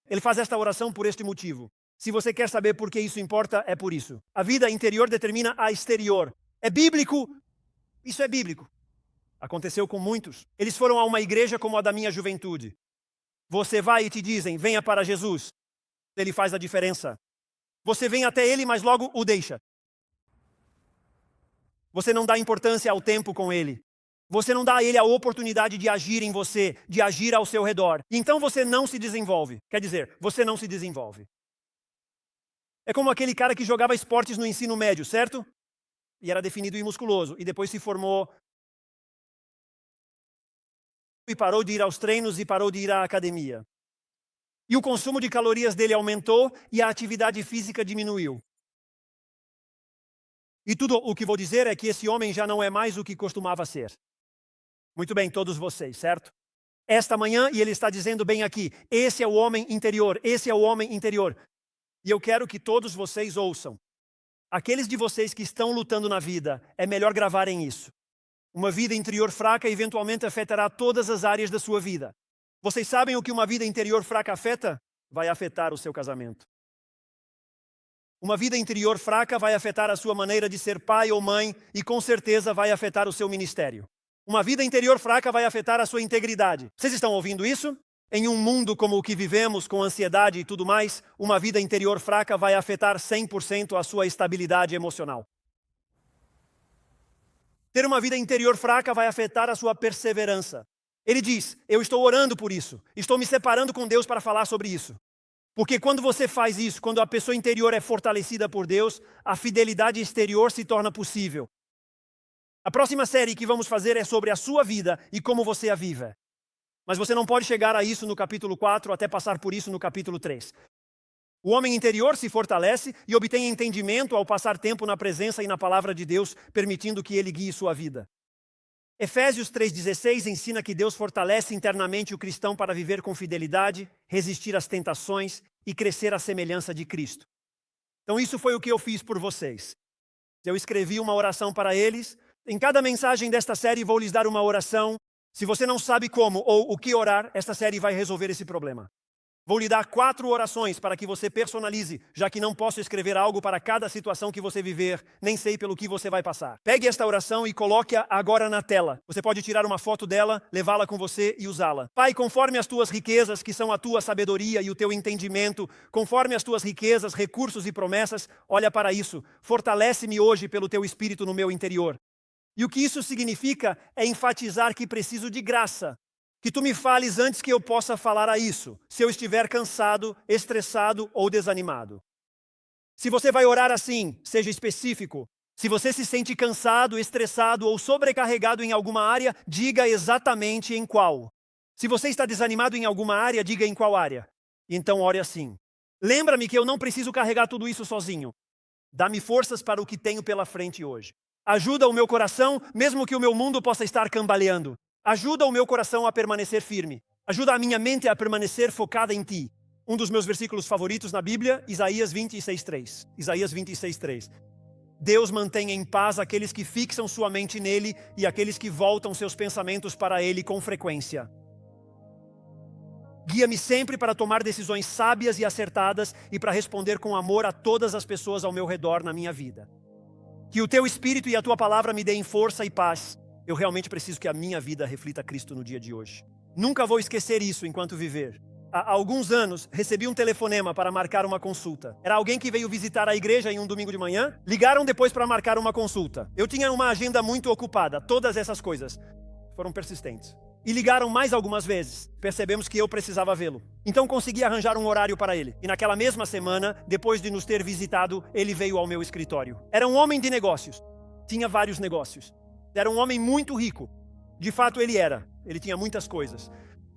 Ele faz esta oração por este motivo. Se você quer saber por que isso importa, é por isso. A vida interior determina a exterior. É bíblico? Isso é bíblico. Aconteceu com muitos. Eles foram a uma igreja como a da minha juventude. Você vai e te dizem, venha para Jesus. Ele faz a diferença. Você vem até ele, mas logo o deixa. Você não dá importância ao tempo com ele. Você não dá a ele a oportunidade de agir em você, de agir ao seu redor. Então você não se desenvolve. Quer dizer, você não se desenvolve. É como aquele cara que jogava esportes no ensino médio, certo? E era definido e musculoso. E depois se formou. E parou de ir aos treinos e parou de ir à academia. E o consumo de calorias dele aumentou e a atividade física diminuiu. E tudo o que vou dizer é que esse homem já não é mais o que costumava ser. Muito bem, todos vocês, certo? Esta manhã, e ele está dizendo bem aqui, esse é o homem interior, esse é o homem interior. E eu quero que todos vocês ouçam. Aqueles de vocês que estão lutando na vida, é melhor gravarem isso. Uma vida interior fraca eventualmente afetará todas as áreas da sua vida. Vocês sabem o que uma vida interior fraca afeta? Vai afetar o seu casamento. Uma vida interior fraca vai afetar a sua maneira de ser pai ou mãe e com certeza vai afetar o seu ministério. Uma vida interior fraca vai afetar a sua integridade. Vocês estão ouvindo isso? Em um mundo como o que vivemos, com ansiedade e tudo mais, uma vida interior fraca vai afetar 100% a sua estabilidade emocional. Ter uma vida interior fraca vai afetar a sua perseverança. Ele diz, eu estou orando por isso, estou me separando com Deus para falar sobre isso. Porque quando você faz isso, quando a pessoa interior é fortalecida por Deus, a fidelidade exterior se torna possível. A próxima série que vamos fazer é sobre a sua vida e como você a vive. Mas você não pode chegar a isso no capítulo 4 até passar por isso no capítulo 3. O homem interior se fortalece e obtém entendimento ao passar tempo na presença e na palavra de Deus, permitindo que ele guie sua vida. Efésios 3,16 ensina que Deus fortalece internamente o cristão para viver com fidelidade, resistir às tentações e crescer à semelhança de Cristo. Então isso foi o que eu fiz por vocês. Eu escrevi uma oração para eles. Em cada mensagem desta série vou lhes dar uma oração. Se você não sabe como ou o que orar, esta série vai resolver esse problema. Vou lhe dar 4 orações para que você personalize, já que não posso escrever algo para cada situação que você viver, nem sei pelo que você vai passar. Pegue esta oração e coloque-a agora na tela. Você pode tirar uma foto dela, levá-la com você e usá-la. Pai, conforme as tuas riquezas, que são a tua sabedoria e o teu entendimento, conforme as tuas riquezas, recursos e promessas, olha para isso. Fortalece-me hoje pelo teu espírito no meu interior. E o que isso significa é enfatizar que preciso de graça. Que tu me fales antes que eu possa falar a isso, se eu estiver cansado, estressado ou desanimado. Se você vai orar assim, seja específico. Se você se sente cansado, estressado ou sobrecarregado em alguma área, diga exatamente em qual. Se você está desanimado em alguma área, diga em qual área. Então ore assim. Lembra-me que eu não preciso carregar tudo isso sozinho. Dá-me forças para o que tenho pela frente hoje. Ajuda o meu coração, mesmo que o meu mundo possa estar cambaleando. Ajuda o meu coração a permanecer firme. Ajuda a minha mente a permanecer focada em ti. Um dos meus versículos favoritos na Bíblia, Isaías 26:3. Isaías 26:3. Deus mantém em paz aqueles que fixam sua mente nele e aqueles que voltam seus pensamentos para ele com frequência. Guia-me sempre para tomar decisões sábias e acertadas e para responder com amor a todas as pessoas ao meu redor na minha vida. Que o teu Espírito e a tua palavra me deem força e paz. Eu realmente preciso que a minha vida reflita Cristo no dia de hoje. Nunca vou esquecer isso enquanto viver. Há alguns anos, recebi um telefonema para marcar uma consulta. Era alguém que veio visitar a igreja em um domingo de manhã. Ligaram depois para marcar uma consulta. Eu tinha uma agenda muito ocupada. Todas essas coisas foram persistentes. E ligaram mais algumas vezes. Percebemos que eu precisava vê-lo. Então consegui arranjar um horário para ele. E naquela mesma semana, depois de nos ter visitado, ele veio ao meu escritório. Era um homem de negócios. Tinha vários negócios. Era um homem muito rico. De fato, ele era. Ele tinha muitas coisas.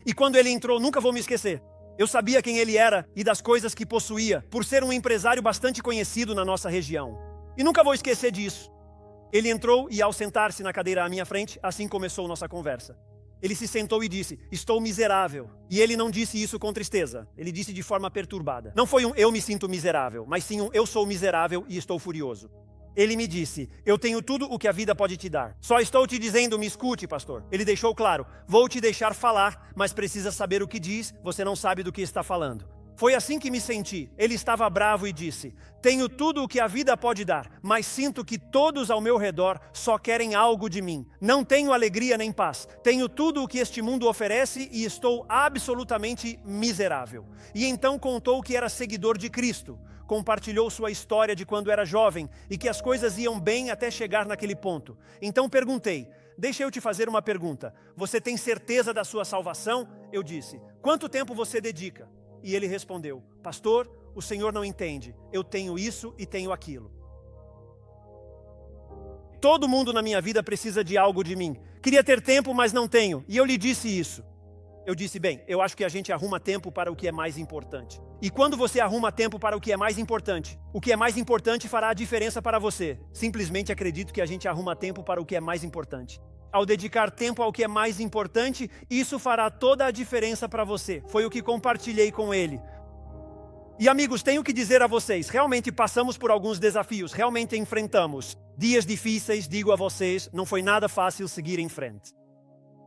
E quando ele entrou, nunca vou me esquecer. Eu sabia quem ele era e das coisas que possuía, por ser um empresário bastante conhecido na nossa região. E nunca vou esquecer disso. Ele entrou e, ao sentar-se na cadeira à minha frente, assim começou nossa conversa. Ele se sentou e disse, estou miserável. E ele não disse isso com tristeza. Ele disse de forma perturbada. Não foi um eu me sinto miserável, mas sim um eu sou miserável e estou furioso. Ele me disse, eu tenho tudo o que a vida pode te dar. Só estou te dizendo, me escute, pastor. Ele deixou claro, vou te deixar falar, mas precisa saber o que diz, você não sabe do que está falando. Foi assim que me senti. Ele estava bravo e disse, tenho tudo o que a vida pode dar, mas sinto que todos ao meu redor só querem algo de mim. Não tenho alegria nem paz. Tenho tudo o que este mundo oferece e estou absolutamente miserável. E então contou que era seguidor de Cristo. Compartilhou sua história de quando era jovem e que as coisas iam bem até chegar naquele ponto. Então perguntei, deixa eu te fazer uma pergunta. Você tem certeza da sua salvação? Eu disse, quanto tempo você dedica? E ele respondeu, pastor, o senhor não entende. Eu tenho isso e tenho aquilo. Todo mundo na minha vida precisa de algo de mim. Queria ter tempo, mas não tenho. E eu lhe disse isso. Eu disse, bem, eu acho que a gente arruma tempo para o que é mais importante. E quando você arruma tempo para o que é mais importante fará a diferença para você. Simplesmente acredito que a gente arruma tempo para o que é mais importante. Ao dedicar tempo ao que é mais importante, isso fará toda a diferença para você. Foi o que compartilhei com ele. E amigos, tenho que dizer a vocês, realmente passamos por alguns desafios, realmente enfrentamos dias difíceis, digo a vocês, não foi nada fácil seguir em frente.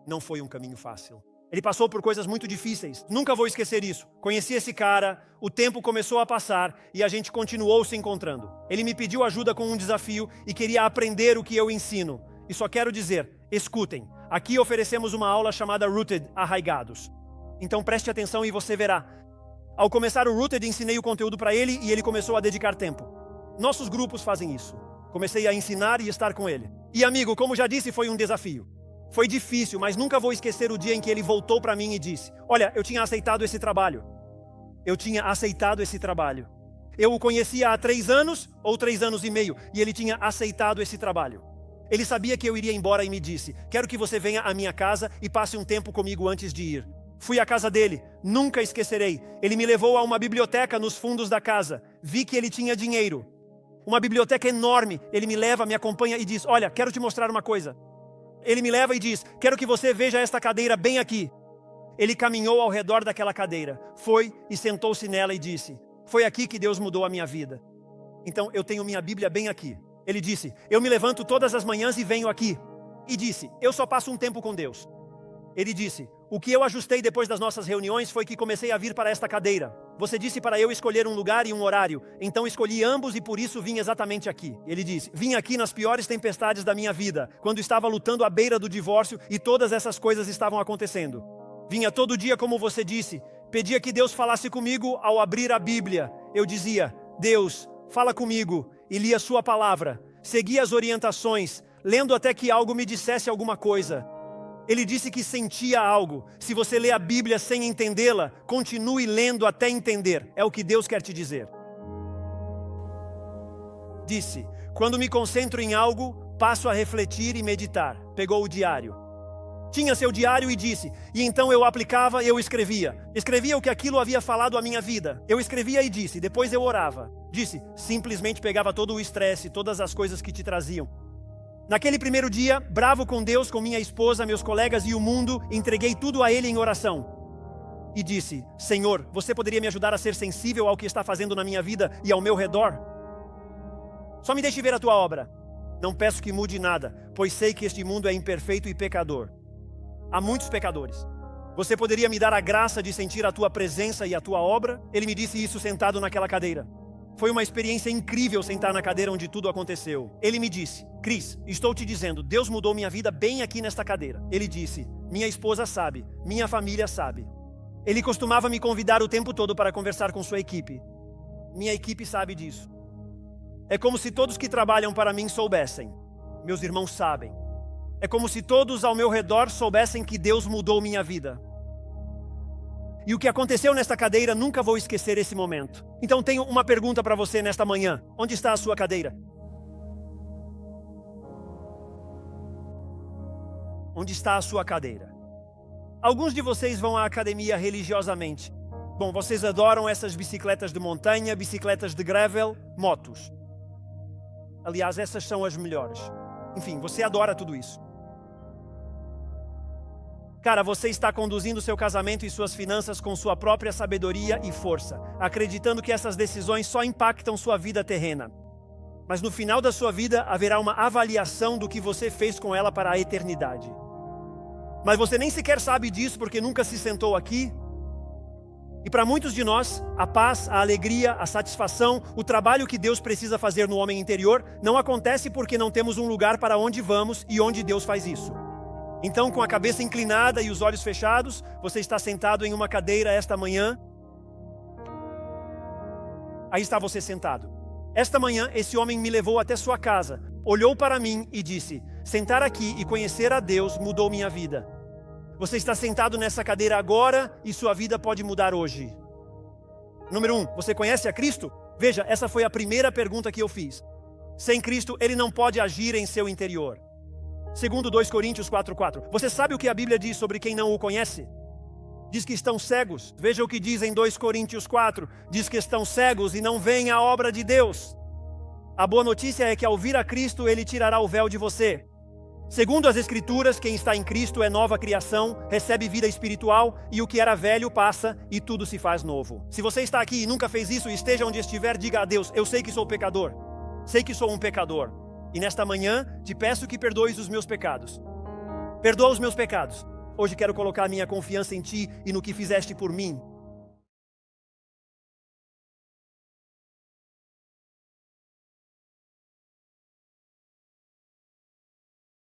Não foi um caminho fácil. Ele passou por coisas muito difíceis. Nunca vou esquecer isso. Conheci esse cara, o tempo começou a passar e a gente continuou se encontrando. Ele me pediu ajuda com um desafio e queria aprender o que eu ensino. E só quero dizer, escutem. Aqui oferecemos uma aula chamada Rooted, Arraigados. Então preste atenção e você verá. Ao começar o Rooted, ensinei o conteúdo para ele e ele começou a dedicar tempo. Nossos grupos fazem isso. Comecei a ensinar e estar com ele. E amigo, como já disse, foi um desafio. Foi difícil, mas nunca vou esquecer o dia em que ele voltou para mim e disse, olha, eu tinha aceitado esse trabalho. Eu o conhecia há 3 anos ou 3 anos e meio e ele tinha aceitado esse trabalho. Ele sabia que eu iria embora e me disse, quero que você venha à minha casa e passe um tempo comigo antes de ir. Fui à casa dele, nunca esquecerei. Ele me levou a uma biblioteca nos fundos da casa. Vi que ele tinha dinheiro. Uma biblioteca enorme. Ele me leva, me acompanha e diz, olha, quero te mostrar uma coisa. Ele me leva e diz, quero que você veja esta cadeira bem aqui. Ele caminhou ao redor daquela cadeira, foi e sentou-se nela e disse, foi aqui que Deus mudou a minha vida. Então eu tenho minha Bíblia bem aqui. Ele disse, eu me levanto todas as manhãs e venho aqui. E disse, eu só passo um tempo com Deus. Ele disse, o que eu ajustei depois das nossas reuniões foi que comecei a vir para esta cadeira. Você disse para eu escolher um lugar e um horário, então escolhi ambos e por isso vim exatamente aqui. Ele disse, vim aqui nas piores tempestades da minha vida, quando estava lutando à beira do divórcio e todas essas coisas estavam acontecendo. Vinha todo dia como você disse, pedia que Deus falasse comigo ao abrir a Bíblia. Eu dizia, Deus, fala comigo, e lia sua palavra. Seguia as orientações, lendo até que algo me dissesse alguma coisa. Ele disse que sentia algo. Se você lê a Bíblia sem entendê-la, continue lendo até entender. É o que Deus quer te dizer. Disse, quando me concentro em algo, passo a refletir e meditar. Pegou o diário. Tinha seu diário e disse, e então eu aplicava, eu escrevia. Escrevia o que aquilo havia falado à minha vida. Eu escrevia e disse, depois eu orava. Disse, simplesmente pegava todo o estresse, todas as coisas que te traziam. Naquele primeiro dia, bravo com Deus, com minha esposa, meus colegas e o mundo, entreguei tudo a Ele em oração. E disse: Senhor, você poderia me ajudar a ser sensível ao que está fazendo na minha vida e ao meu redor? Só me deixe ver a tua obra. Não peço que mude nada, pois sei que este mundo é imperfeito e pecador. Há muitos pecadores. Você poderia me dar a graça de sentir a tua presença e a tua obra? Ele me disse isso sentado naquela cadeira. Foi uma experiência incrível sentar na cadeira onde tudo aconteceu. Ele me disse: Cris, estou te dizendo, Deus mudou minha vida bem aqui nesta cadeira. Ele disse: minha esposa sabe, minha família sabe. Ele costumava me convidar o tempo todo para conversar com sua equipe. Minha equipe sabe disso. É como se todos que trabalham para mim soubessem. Meus irmãos sabem. É como se todos ao meu redor soubessem que Deus mudou minha vida. E o que aconteceu nesta cadeira, nunca vou esquecer esse momento. Então tenho uma pergunta para você nesta manhã. Onde está a sua cadeira? Onde está a sua cadeira? Alguns de vocês vão à academia religiosamente. Bom, vocês adoram essas bicicletas de montanha, bicicletas de gravel, motos. Aliás, essas são as melhores. Enfim, você adora tudo isso. Cara, você está conduzindo seu casamento e suas finanças com sua própria sabedoria e força, acreditando que essas decisões só impactam sua vida terrena. Mas no final da sua vida haverá uma avaliação do que você fez com ela para a eternidade. Mas você nem sequer sabe disso porque nunca se sentou aqui. E para muitos de nós, a paz, a alegria, a satisfação, o trabalho que Deus precisa fazer no homem interior não acontece porque não temos um lugar para onde vamos e onde Deus faz isso. Então, com a cabeça inclinada e os olhos fechados, você está sentado em uma cadeira esta manhã. Aí está você sentado. Esta manhã, esse homem me levou até sua casa, olhou para mim e disse: sentar aqui e conhecer a Deus mudou minha vida. Você está sentado nessa cadeira agora e sua vida pode mudar hoje. Número 1, você conhece a Cristo? Veja, essa foi a primeira pergunta que eu fiz. Sem Cristo, Ele não pode agir em seu interior. Segundo 2 Coríntios 4:4. Você sabe o que a Bíblia diz sobre quem não o conhece? Diz que estão cegos. Veja o que diz em 2 Coríntios 4. Diz que estão cegos e não veem a obra de Deus. A boa notícia é que ao vir a Cristo, Ele tirará o véu de você. Segundo as Escrituras, quem está em Cristo é nova criação, recebe vida espiritual e o que era velho passa e tudo se faz novo. Se você está aqui e nunca fez isso, esteja onde estiver, diga a Deus: eu sei que sou pecador. Sei que sou um pecador. E nesta manhã, te peço que perdoes os meus pecados. Perdoa os meus pecados. Hoje quero colocar minha confiança em Ti e no que fizeste por mim.